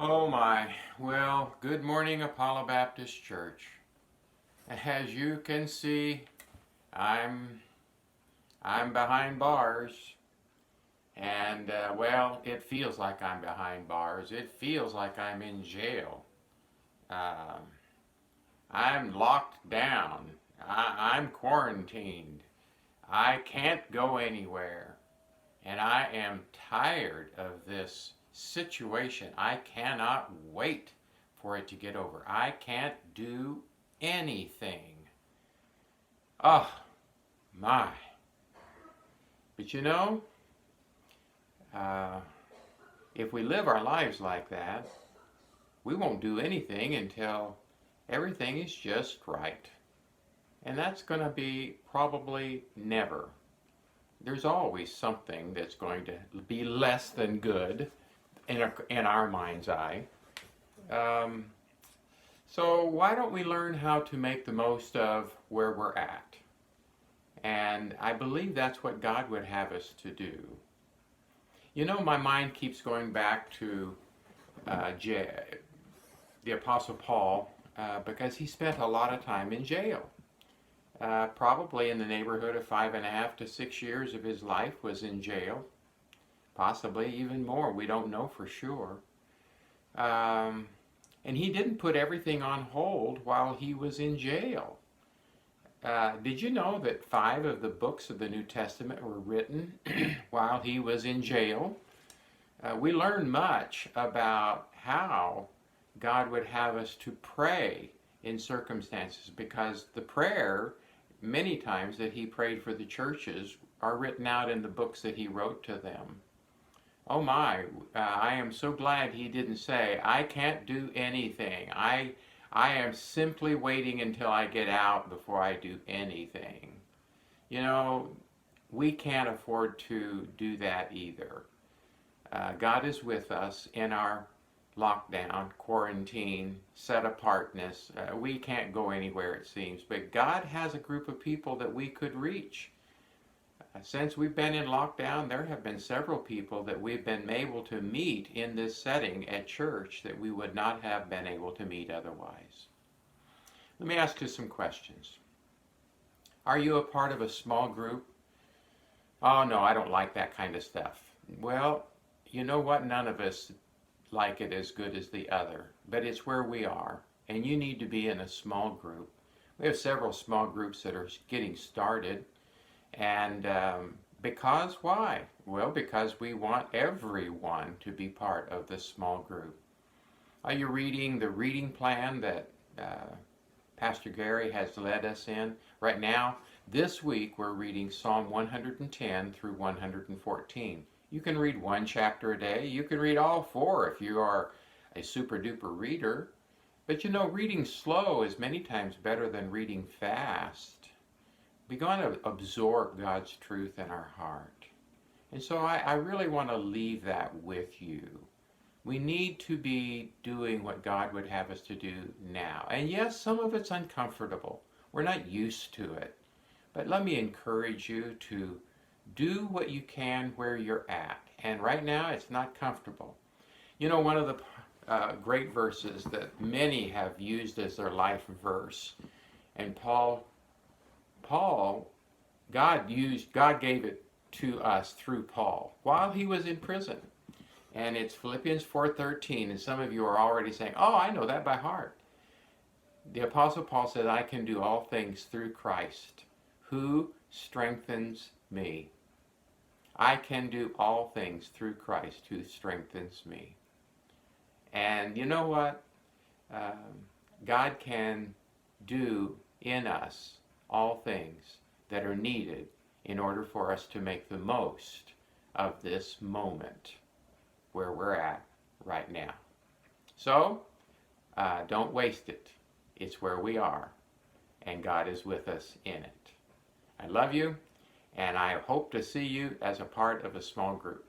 Oh my. Well, good morning, Apollo Baptist Church. As you can see, I'm I'm behind bars, and well, it feels like I'm behind bars. It feels like I'm in jail. Um, I'm locked down. I'm quarantined. I can't go anywhere, and I am tired of this situation. I cannot wait for it to get over. I can't do anything. Oh, my. But uh, if we live our lives like that, we won't do anything until everything is just right. And that's going to be probably never. There's always something that's going to be less than good in our mind's eye. Um, so why don't we learn how to make the most of where we're at? And I believe that's what God would have us to do. My mind keeps going back to the Apostle Paul because he spent a lot of time in jail. Probably in the neighborhood of 5.5 to 6 years of his life was in jail. Possibly even more. We don't know for sure. Um, and he didn't put everything on hold while he was in jail. Did you know that 5 of the books of the New Testament were written while he was in jail? We learn much about how God would have us to pray in circumstances, because the prayer, many times, that he prayed for the churches are written out in the books that he wrote to them. Oh my, I am so glad he didn't say, I can't do anything. I am simply waiting until I get out before I do anything. You know, we can't afford to do that either. God is with us in our lockdown, quarantine, set apartness. We can't go anywhere, it seems, but God has a group of people that we could reach. Since we've been in lockdown, there have been several people that we've been able to meet in this setting at church that we would not have been able to meet otherwise. Let me ask you some questions. Are you a part of a small group? Oh no, I don't like that kind of stuff. Well, you know what? None of us like it as good as the other, but it's where we are, and you need to be in a small group. We have several small groups that are getting started, and because why? Well, because we want everyone to be part of this small group. Are you reading the reading plan that Pastor Gary has led us in? Right now, this week, we're reading Psalm 110 through 114. You can read one chapter a day. You can read all 4 if you are a super duper reader. But reading slow is many times better than reading fast. We're going to absorb God's truth in our heart. And so I really want to leave that with you. We need to be doing what God would have us to do now. And yes, some of it's uncomfortable. We're not used to it. But let me encourage you to do what you can where you're at. And right now, it's not comfortable. One of the great verses that many have used as their life verse, and God gave it to us through Paul while he was in prison. And it's Philippians 4:13, and some of you are already saying, oh, I know that by heart. The Apostle Paul said, I can do all things through Christ, who strengthens me. I can do all things through Christ, who strengthens me. And you know what? God can do in us all things that are needed in order for us to make the most of this moment where we're at right now. So, don't waste it. It's where we are, and God is with us in it. I love you, and I hope to see you as a part of a small group.